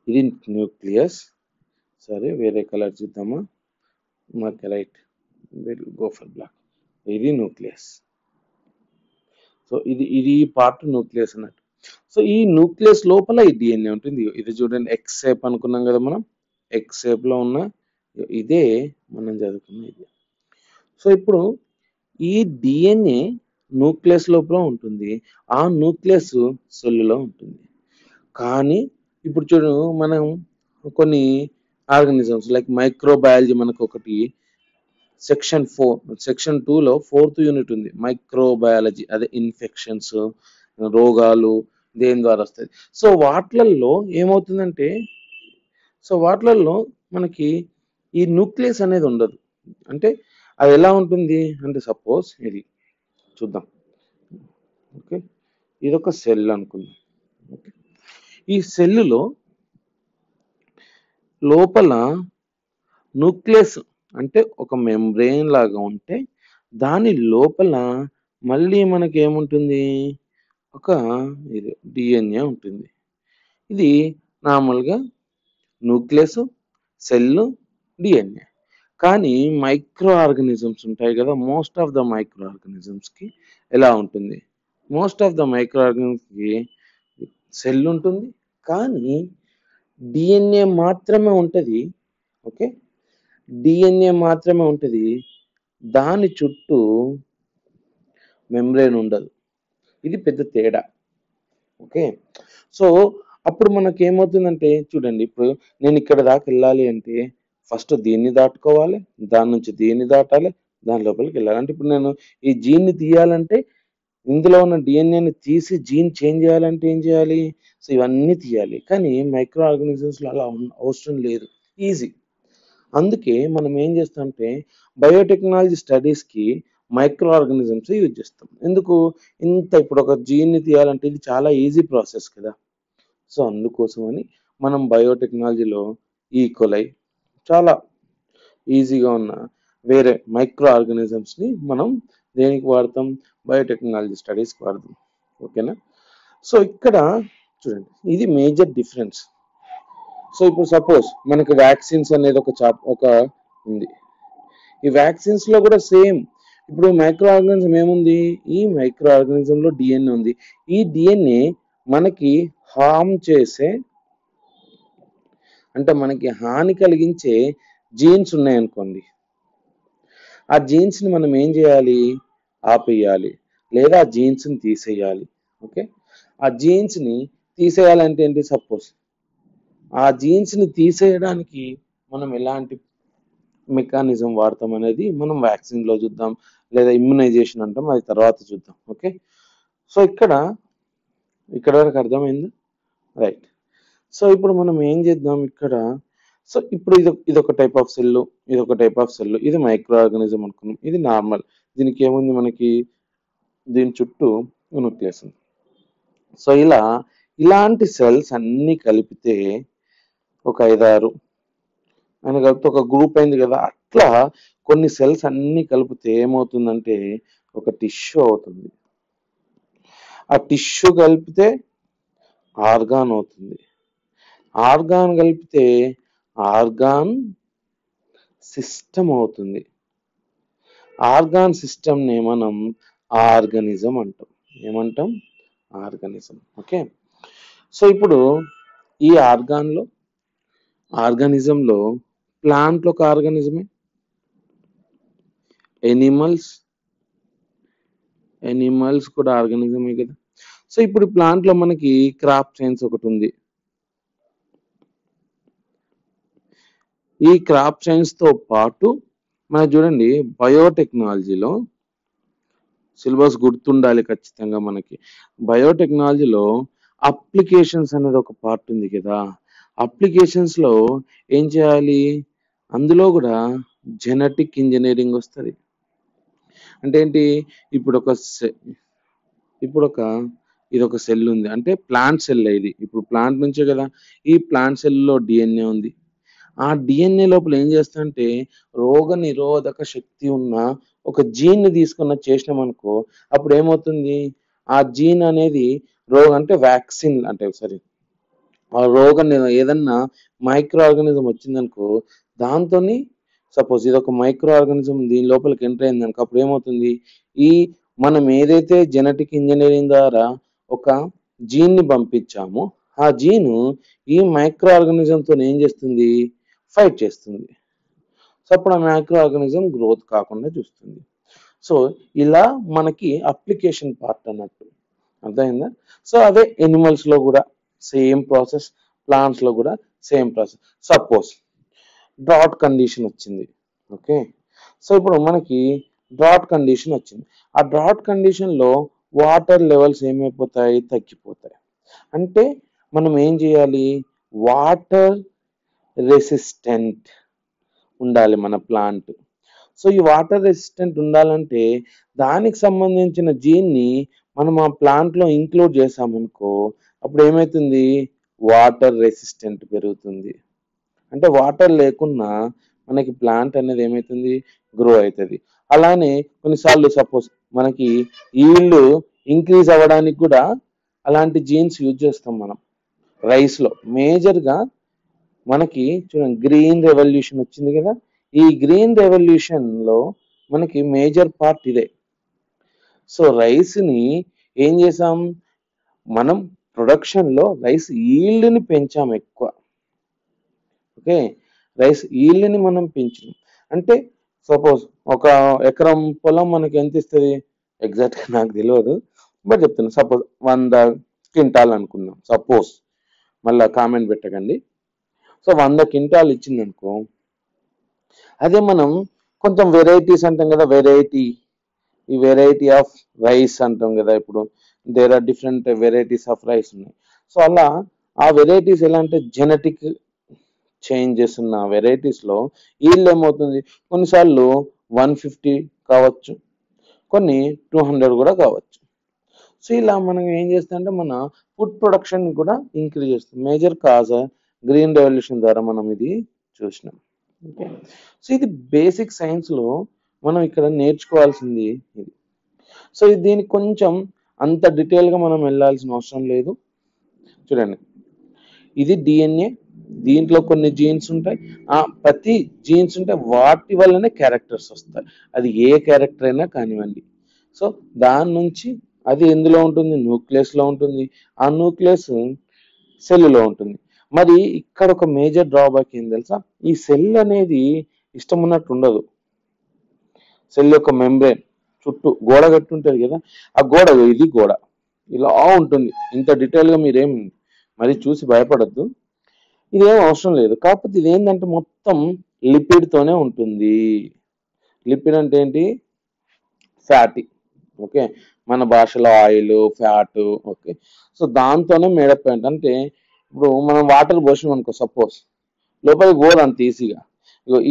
ఇది న్యూక్లియస్. సరే వేరే కలర్ చూద్దామా, మాకు రైట్, గో ఫర్ బ్లాక్. ఇది న్యూక్లియస్. సో ఇది పార్ట్ న్యూక్లియస్ అన్నట్టు. సో ఈ న్యూక్లియస్ లోపల ఈ డిఎన్ఏ ఉంటుంది. ఇది చూడండి ఎక్స్ షేప్ అనుకున్నాం కదా మనం, ఎక్స్ షేప్ లో ఉన్న ఇదే మనం చదువుకున్న ఇది. సో ఇప్పుడు ఈ డిఎన్ఏ న్యూక్లియస్ లోపల ఉంటుంది, ఆ న్యూక్లియస్ సెల్లులో ఉంటుంది. కానీ ఇప్పుడు చూడు, మనం కొన్ని ఆర్గానిజమ్స్ లైక్ మైక్రోబయాలజీ మనకు ఒకటి సెక్షన్ 2లో 4th యూనిట్ ఉంది, మైక్రోబయాలజీ. అదే ఇన్ఫెక్షన్స్, రోగాలు దేని ద్వారా వస్తాయి. సో వాటిల్లో ఏమవుతుందంటే, సో వాటిల్లో మనకి ఈ న్యూక్లియస్ అనేది ఉండదు. అంటే అది ఎలా ఉంటుంది అంటే, సపోజ్ ఇది చూద్దాం. ఓకే, ఇదొక సెల్ అనుకుందాం. ఓకే, ఈ సెల్లులో లోపల న్యూక్లియస్ అంటే ఒక మెంబ్రెయిన్ లాగా ఉంటే, దాని లోపల మళ్ళీ మనకి ఏముంటుంది, ఒక ఇది డిఎన్ఏ ఉంటుంది. ఇది నార్మల్గా న్యూక్లియస్, సెల్, డిఎన్ఏ. కానీ మైక్రో ఆర్గానిజమ్స్ ఉంటాయి కదా, మోస్ట్ ఆఫ్ ద మైక్రో ఆర్గానిజమ్స్కి ఎలా ఉంటుంది, మోస్ట్ ఆఫ్ ద మైక్రో ఆర్గానిజమ్స్కి సెల్ ఉంటుంది, కానీ డిఎన్ఏ మాత్రమే ఉంటుంది. ఓకే, డిఎన్ఏ మాత్రమే ఉంటుంది, దాని చుట్టూ మెంబ్రెయిన్ ఉండదు. ఇది పెద్ద తేడా. ఓకే, సో అప్పుడు మనకి ఏమవుతుందంటే చూడండి, ఇప్పుడు నేను ఇక్కడ దాకా వెళ్ళాలి అంటే ఫస్ట్ దీన్ని దాటుకోవాలి, దాని నుంచి దీన్ని దాటాలి, దాని లోపలికి వెళ్ళాలి. అంటే ఇప్పుడు నేను ఈ జీన్ని తీయాలంటే ఇందులో ఉన్న డిఎన్ఏని తీసి జీన్ చేంజ్ చేయాలంటే ఏం చేయాలి? సో ఇవన్నీ తీయాలి. కానీ మైక్రో ఆర్గానిజమ్స్లో అలా అవసరం లేదు, ఈజీ. అందుకే మనం ఏం చేస్తామంటే బయోటెక్నాలజీ స్టడీస్కి మైక్రో ఆర్గానిజమ్స్ యూజ్ చేస్తాం. ఎందుకు? ఇప్పుడు ఒక జీన్ని తీయాలంటే ఇది చాలా ఈజీ ప్రాసెస్ కదా. సో అందుకోసమని మనం బయోటెక్నాలజీలో ఈకోలై చాలా ఈజీగా ఉన్న వేరే మైక్రో ఆర్గానిజమ్స్ని మనం దేనికి వాడతాం? బయోటెక్నాలజీ స్టడీస్కి వాడతాం. ఓకేనా? సో ఇక్కడ చూడండి, ఇది మేజర్ డిఫరెన్స్. సో ఇప్పుడు సపోజ్ మనకు వ్యాక్సిన్స్ అనేది ఒక ఉంది. ఈ వ్యాక్సిన్స్ లో కూడా సేమ్. ఇప్పుడు మైక్రో ఆర్గానిజం ఏముంది? ఈ మైక్రో ఆర్గానిజం లో డిఎన్ఏ ఉంది. ఈ డిఎన్ఏ మనకి హార్మ్ చేసే, అంటే మనకి హాని కలిగించే జీన్స్ ఉన్నాయనుకోండి, ఆ జీన్స్ ని మనం ఏం చేయాలి? ఆపేయాలి, లేదా ఆ జీన్స్ ని తీసేయాలి. ఓకే, ఆ జీన్స్ ని తీసేయాలంటే ఏంటి? సపోజ్ ఆ జీన్స్ ని తీసేయడానికి మనం ఎలాంటి మెకానిజం వాడతాం అనేది మనం వ్యాక్సిన్ లో చూద్దాం, లేదా ఇమ్యునైజేషన్ అంటాం, అది తర్వాత చూద్దాం. ఓకే, సో ఇక్కడ వరకు అర్థమైంది, రైట్. సో ఇప్పుడు మనం ఏం చేద్దాం ఇక్కడ? సో ఇప్పుడు ఇదొక టైప్ ఆఫ్ సెల్, ఇదొక టైప్ ఆఫ్ సెల్, ఇది మైక్రో ఆర్గానిజం అనుకున్నాం, ఇది నార్మల్. దీనికి ఏముంది? మనకి దీని చుట్టూ న్యూక్లియస్ ఉంది. సో ఇలాంటి సెల్స్ అన్ని కలిపితే ఒక 5-6 అని కలిపితే ఒక గ్రూప్ అయింది కదా. అట్లా కొన్ని సెల్స్ అన్ని కలిపితే ఏమవుతుందంటే ఒక టిష్యూ అవుతుంది. ఆ టిష్యూ కలిపితే ఆర్గాన్ అవుతుంది. ఆర్గాన్ కలిపితే ఆర్గాన్ సిస్టమ్ అవుతుంది. ఆర్గాన్ సిస్టమ్ని మనం ఆర్గానిజం అంటాం. ఏమంటాం? ఆర్గానిజం. ఓకే, సో ఇప్పుడు ఈ ఆర్గానిజంలో ప్లాంట్లో ఒక ఆర్గానిజమే, ఎనిమల్స్ కూడా ఆర్గానిజమే కదా. సో ఇప్పుడు ప్లాంట్లో మనకి క్రాప్ సైన్స్ ఒకటి ఉంది. ఈ క్రాప్ సైన్స్ తో పాటు మనకి చూడండి, బయోటెక్నాలజీలో సిలబస్ గుర్తుండాలి ఖచ్చితంగా మనకి. బయోటెక్నాలజీలో అప్లికేషన్స్ అనేది ఒక పార్ట్ ఉంది కదా. అప్లికేషన్స్ లో ఏం చేయాలి? అందులో కూడా జెనెటిక్ ఇంజనీరింగ్ వస్తుంది. అంటే ఏంటి? ఇదొక సెల్ ఉంది, అంటే ప్లాంట్ సెల్. ఇది ఇప్పుడు ప్లాంట్ నుంచే కదా. ఈ ప్లాంట్ సెల్లో డిఎన్ఏ ఉంది. ఆ డిఎన్ఏ లోపల ఏం చేస్తామంటే రోగ నిరోధక శక్తి ఉన్న ఒక జీన్ ని తీసుకున్న చేసినాం అనుకో, అప్పుడు ఏమవుతుంది? ఆ జీన్ అనేది అంటే వ్యాక్సిన్ అంటే ఆ ఏదన్నా మైక్రో ఆర్గానిజం వచ్చిందనుకో, దాంతో సపోజ్ ఇది ఒక మైక్రో ఆర్గానిజం దీని లోపలికి ఎంటర్ అయిందనుకో, అప్పుడు ఏమవుతుంది? మనం ఏదైతే జెనెటిక్ ఇంజనీరింగ్ ద్వారా ఒక జీన్ ని పంపించామో, ఆ జీను ఈ మైక్రో ఆర్గానిజంతో ఏం చేస్తుంది? ఫైట్ చేస్తుంది. సో అప్పుడు ఆ మైక్రో ఆర్గానిజం గ్రోత్ కాకుండా చూస్తుంది. సో ఇలా మనకి అప్లికేషన్ పార్ట్ అన్నట్టు, అర్థమైందా? సో అదే ఎనిమల్స్ లో కూడా సేమ్ ప్రాసెస్, ప్లాంట్స్ లో కూడా same process. Suppose drought condition వచ్చింది. ఓకే, సో ఇప్పుడు మనకి డ్రాట్ కండిషన్ వచ్చింది. ఆ డ్రాట్ కండిషన్ లో వాటర్ లెవెల్స్ ఏమైపోతాయి? తగ్గిపోతాయి. అంటే మనం ఏం చేయాలి? వాటర్ రెసిస్టెంట్ ఉండాలి మన ప్లాంట్. సో ఈ వాటర్ రెసిస్టెంట్ ఉండాలంటే దానికి సంబంధించిన జీన్ని మనం ఆ ప్లాంట్ లో ఇంక్లూడ్ చేసామనుకో, అప్పుడు ఏమవుతుంది? వాటర్ రెసిస్టెంట్ పెరుగుతుంది. అంటే వాటర్ లేకున్నా మనకి ప్లాంట్ అనేది ఏమవుతుంది? గ్రో అవుతుంది. అలానే కొన్నిసార్లు సపోజ్ మనకి ఈల్డ్ ఇంక్రీజ్ అవ్వడానికి కూడా అలాంటి జీన్స్ యూజ్ చేస్తాం మనం. రైస్ లో మేజర్ గా మనకి చూడండి, గ్రీన్ రెవల్యూషన్ వచ్చింది కదా. ఈ గ్రీన్ రెవల్యూషన్ లో మనకి మేజర్ పార్ట్ ఇదే. సో రైస్ ని ఏం చేసాం మనం? ప్రొడక్షన్ లో రైస్ ఈల్డ్ ని పెంచాం ఎక్కువ. ఓకే, రైస్ ఈల్డ్ ని మనం పెంచాం అంటే సపోజ్ ఒక ఎకరం పొలం మనకి ఎంత ఇస్తుంది? ఎగ్జాక్ట్ గా నాకు తెలియదు, బట్ చెప్తున్నా. సపోజ్ 100 క్వింటాల్ అనుకుందాం. సపోజ్, మళ్ళీ కామెంట్ పెట్టకండి. సో 100 క్వింటాల్ ఇచ్చింది అనుకో, అదే మనం కొంచెం వెరైటీస్ అంటాం కదా, ఈ వెరైటీ ఆఫ్ రైస్ అంటాం కదా. ఇప్పుడు there are different varieties of rice ఉన్నాయి. సో అలా ఆ వెరైటీస్ ఎలా అంటే జెనెటిక్ చేంజెస్ ఉన్న వెరైటీస్ లో ఈల్డ్ ఏమవుతుంది, కొన్నిసార్లు 150 కావచ్చు, కొన్ని 200 కూడా కావచ్చు. సో ఇలా మనం ఏం చేస్తామంటే మన ఫుడ్ ప్రొడక్షన్ కూడా ఇంక్రీజ్ చేస్తుంది. మేజర్ కాజ్ గ్రీన్ రెవల్యూషన్ ద్వారా మనం ఇది చూసినాం. ఓకే, సో ఇది బేసిక్ సైన్స్ లో మనం ఇక్కడ నేర్చుకోవాల్సింది ఇది. సో దీనికి కొంచెం అంత డీటెయిల్ గా మనం వెళ్ళాల్సిన అవసరం లేదు. చూడండి, ఇది డిఎన్ఏ, దీంట్లో కొన్ని జీన్స్ ఉంటాయి. ప్రతి జీన్స్ ఉంటే వాటి వల్లనే క్యారెక్టర్స్ వస్తాయి. అది ఏ క్యారెక్టర్ అయినా కానివ్వండి. సో దాని నుంచి అది ఎందులో ఉంటుంది, న్యూక్లియస్ లో ఉంటుంది. ఆ న్యూక్లియస్ సెల్లులో ఉంటుంది. మరి ఇక్కడ ఒక మేజర్ డ్రాబ్యాక్ ఏం తెలుసా, ఈ సెల్ అనేది ఇష్టం ఉన్నట్టు ఉండదు. సెల్ యొక్క మెంబ్రేన్ చుట్టూ గోడ కట్టి ఉంటుంది కదా, ఆ గోడ, ఇది గోడ ఇలా ఉంటుంది. ఇంత డీటెయిల్ గా మీరేం మరి చూసి భయపడద్దు, ఇదేం అవసరం లేదు. కాకపోతే ఇది ఏంటంటే మొత్తం లిపిడ్ తోనే ఉంటుంది. లిపిడ్ అంటే ఏంటి, ఫ్యాటీ. ఓకే, మన భాషలో ఆయిల్, ఫ్యాట్. ఓకే, సో దాంతోనే మేడప్ అయింది. అంటే ఇప్పుడు మనం వాటర్ పోసినాం అనుకో, సపోజ్ లోపలికి పోదు అంత ఈజీగా.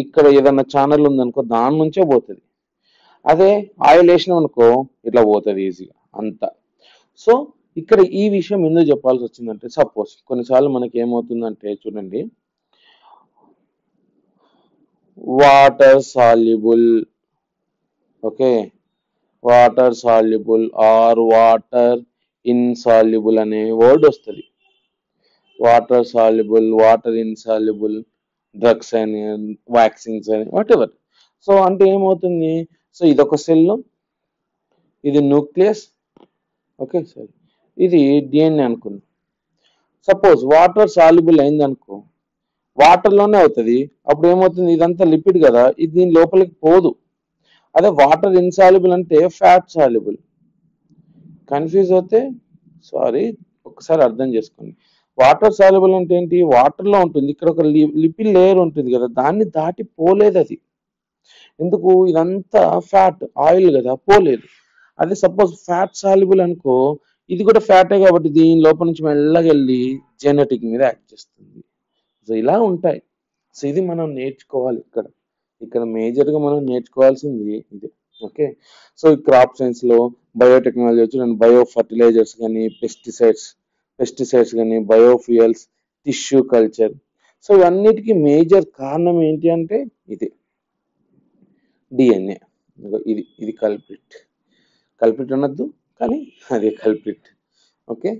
ఇక్కడ ఏదన్నా ఛానల్ ఉందనుకో, దాని నుంచే పోతుంది. అదే ఆయిల్ వేసినాం అనుకో, ఇట్లా పోతుంది ఈజీగా అంతా. సో ఇక్కడ ఈ విషయం ఎందుకు చెప్పాల్సి వచ్చిందంటే, సపోజ్ కొన్నిసార్లు మనకి ఏమవుతుందంటే, చూడండి, water soluble, okay, water soluble or water insoluble అనే వర్డ్ వస్తుంది. Water soluble, water insoluble drugs అని, వ్యాక్సిన్స్ అని, వాట్ ఎవర్. సో అంటే ఏమవుతుంది, సో ఇదొక సెల్, ఇది న్యూక్లియస్, ఓకే సార్, ఇది డిఎన్ఏ అనుకుంది. సపోజ్ వాటర్ సాల్యుబుల్ అయింది అనుకో, వాటర్లోనే అవుతుంది. అప్పుడు ఏమవుతుంది, ఇదంతా లిపిడ్ కదా, ఇది దీని లోపలికి పోదు. అదే వాటర్ ఇన్సాల్యుబుల్ అంటే ఫ్యాట్ సాల్యుబుల్. కన్ఫ్యూజ్ అవుతే సారీ, ఒకసారి అర్థం చేసుకోండి. వాటర్ సాల్యుబుల్ అంటే ఏంటి, వాటర్లో ఉంటుంది. ఇక్కడ ఒక లిపిడ్ లేయర్ ఉంటుంది కదా, దాన్ని దాటి పోలేదు అది. ఎందుకు, ఇదంతా ఫ్యాట్ ఆయిల్ కదా, పోలేదు. అదే సపోజ్ ఫ్యాట్ సాల్యుబుల్ అనుకో, ఇది కూడా ఫ్యాటే కాబట్టి దీని లోపల నుంచి మెల్లగా వెళ్ళి జెనెటిక్ మీద యాక్ట్ చేస్తుంది. సో ఇలా ఉంటాయి. సో ఇది మనం నేర్చుకోవాలి ఇక్కడ మేజర్గా మనం నేర్చుకోవాల్సింది ఇది. ఓకే, సో ఈ క్రాప్ సైన్స్ లో బయోటెక్నాలజీ వచ్చి బయో ఫర్టిలైజర్స్ కానీ, పెస్టిసైడ్స్ కానీ, బయోఫ్యూయల్స్, టిష్యూ కల్చర్. సో ఇవన్నిటికీ మేజర్ కారణం ఏంటి అంటే ఇది డిఎన్ఏ. ఇది కల్ప్రిట్ అనొద్దు కానీ అది కల్ప్రిట్. ఓకే,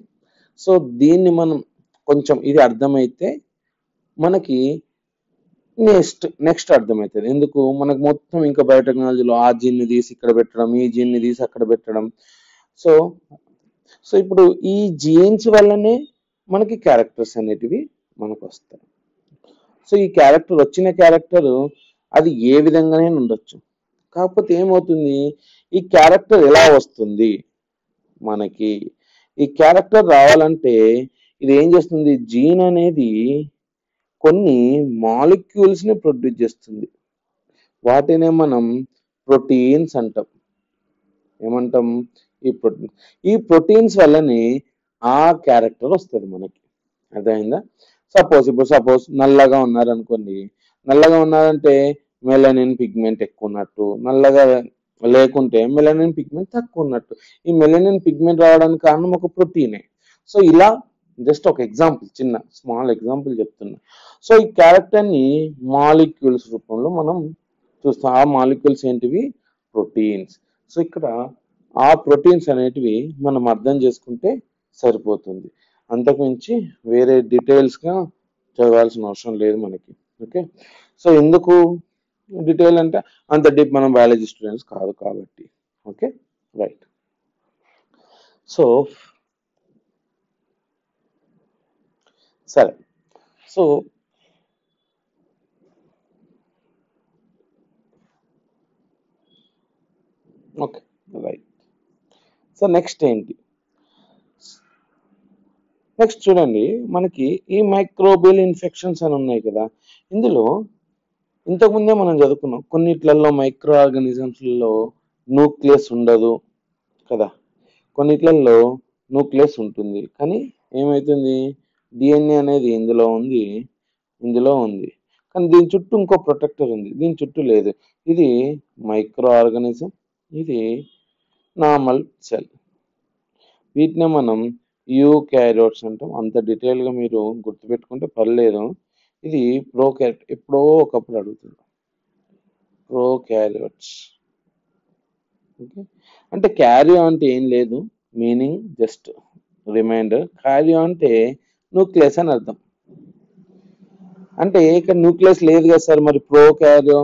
సో దీన్ని మనం కొంచెం ఇది అర్థమైతే మనకి నెక్స్ట్ అర్థమవుతుంది. ఎందుకు, మనకు మొత్తం ఇంకా బయోటెక్నాలజీలో ఆ జీన్ని తీసి ఇక్కడ పెట్టడం, ఈ జీన్ని తీసి అక్కడ పెట్టడం. సో ఇప్పుడు ఈ జీన్స్ వల్లనే మనకి క్యారెక్టర్స్ అనేటివి మనకు వస్తాయి. సో ఈ వచ్చిన క్యారెక్టర్ అది ఏ విధంగానే ఉండొచ్చు. కాకపోతే ఏమవుతుంది, ఈ క్యారెక్టర్ ఎలా వస్తుంది, మనకి ఈ క్యారెక్టర్ రావాలంటే ఇది ఏం చేస్తుంది, జీన్ అనేది కొన్ని మాలిక్యూల్స్ ని ప్రొడ్యూస్ చేస్తుంది. వాటినే మనం ప్రోటీన్స్ అంటాం. ఏమంటాం, ఈ ప్రోటీన్స్ వల్లనే ఆ క్యారెక్టర్ వస్తుంది మనకి. అర్థమైందా? సపోజ్ నల్లగా ఉన్నారు అనుకోండి, నల్లగా ఉన్నారంటే మెలనిన్ పిగ్మెంట్ ఎక్కువ ఉన్నట్టు, నల్లగా లేకుంటే మెలనిన్ పిగ్మెంట్ తక్కువ ఉన్నట్టు. ఈ మెలనిన్ పిగ్మెంట్ రావడానికి కారణం ఒక ప్రోటీనే. సో ఇలా జస్ట్ ఒక ఎగ్జాంపుల్, చిన్న స్మాల్ ఎగ్జాంపుల్ చెప్తున్నా. సో ఈ క్యారెక్టర్ ని మాలిక్యూల్స్ రూపంలో మనం చూస్తాం. ఆ మాలిక్యూల్స్ ఏంటివి, ప్రోటీన్స్. సో ఇక్కడ ఆ ప్రోటీన్స్ అనేటివి మనం అర్థం చేసుకుంటే సరిపోతుంది. అంతకుమించి వేరే డీటెయిల్స్ గా చదవాల్సిన అవసరం లేదు మనకి. ఓకే, సో ఎందుకు డీటెయిల్ అంటే అంత డీప్ మనం బయాలజీ స్టూడెంట్స్ కాదు కాబట్టి. Okay, right. సో సరే, so okay, right. So next ఏంటి, నెక్స్ట్ చూడండి, మనకి ఈ మైక్రోబియల్ ఇన్ఫెక్షన్స్ అని ఉన్నాయి కదా, ఇందులో ఇంతకుముందే మనం చదువుకున్నాం కొన్నిట్లలో మైక్రో ఆర్గానిజమ్స్లలో న్యూక్లియస్ ఉండదు కదా, కొన్నిట్లలో న్యూక్లియస్ ఉంటుంది. కానీ ఏమవుతుంది, డిఎన్ఏ అనేది ఇందులో ఉంది కానీ దీని చుట్టూ ఇంకో ప్రొటెక్టర్ ఉంది, దీని చుట్టూ లేదు. ఇది మైక్రో ఆర్గానిజం, ఇది నార్మల్ సెల్. వీటినే మనం యూకారియోట్స్ అంటాం. అంత డీటెయిల్గా మీరు గుర్తుపెట్టుకుంటే పర్లేదు. ఇది ప్రోకారియోట్, ఎప్పుడో ఒకప్పుడు అడుగుతుంది. ప్రోకారియోట్స్. ఓకే, అంటే క్యారియో అంటే ఏం లేదు, మీనింగ్ జస్ట్ రిమైండర్. క్యారియో అంటే న్యూక్లియస్ అని అర్థం. అంటే ఇక్కడ న్యూక్లియస్ లేదు కదా సార్, మరి ప్రోకారియో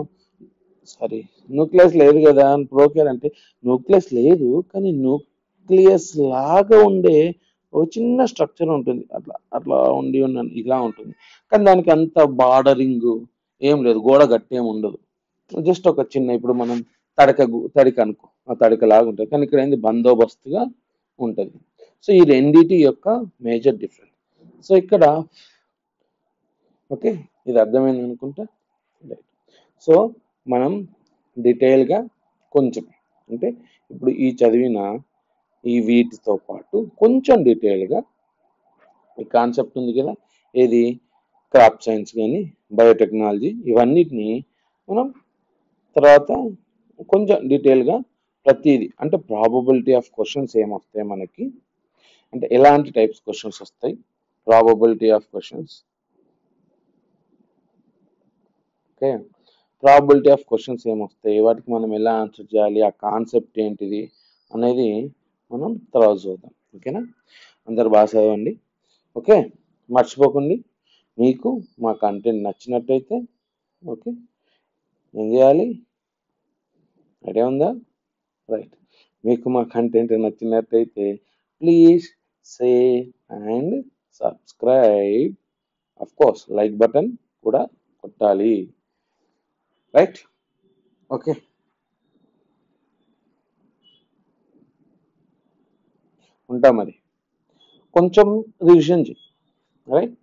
న్యూక్లియస్ లేదు కదా ప్రోకార్ అంటే, న్యూక్లియస్ లేదు కానీ న్యూక్లియస్ లాగా ఉండే ఒక చిన్న స్ట్రక్చర్ ఉంటుంది, అట్లా అట్లా ఇలా ఉంటుంది. కానీ దానికి అంత బార్డరింగ్ ఏం లేదు, గోడ గట్టి ఏమి ఉండదు. జస్ట్ ఒక చిన్న, ఇప్పుడు మనం తడిక అనుకో, ఆ తడిక లాగా ఉంటుంది. కానీ ఇక్కడ ఏంది, బందోబస్తుగా ఉంటుంది. సో ఈ రెండిటి యొక్క మేజర్ డిఫరెన్స్. సో ఇక్కడ ఓకే, ఇది అర్థమైంది అనుకుంటా. సో మనం డీటెయిల్గా కొంచెం, అంటే ఇప్పుడు ఈ చదివిన ఈ వీటితో పాటు కొంచెం డీటెయిల్గా ఈ కాన్సెప్ట్ ఉంది కదా, ఏది క్రాప్ సైన్స్ కానీ బయోటెక్నాలజీ, ఇవన్నిటిని మనం తర్వాత కొంచెం డీటెయిల్గా ప్రతిదీ, అంటే ప్రాబబిలిటీ ఆఫ్ క్వశ్చన్స్ ఏమొస్తాయి మనకి, అంటే ఎలాంటి టైప్స్ క్వశ్చన్స్ వస్తాయి, probability of questions. Okay, probability of questions ఏమొస్తాయి, వాటికి మనం ఎలా ఆన్సర్ చేయాలి, ఆ కాన్సెప్ట్ ఏంటిది అనేది మనం తర్వాత చూద్దాం. ఓకేనా, అందరు బాగా చదవండి. ఓకే, మర్చిపోకండి, మీకు మా కంటెంట్ నచ్చినట్టయితే ఓకే ఏం చేయాలి, ఐడియా ఉందా? రైట్, మీకు మా కంటెంట్ నచ్చినట్టయితే please share and subscribe. Of course like button కూడా కొట్టాలి. రైట్, ఓకే, ఉంటా మరి. కొంచెం రివిజన్ చేయి. రైట్.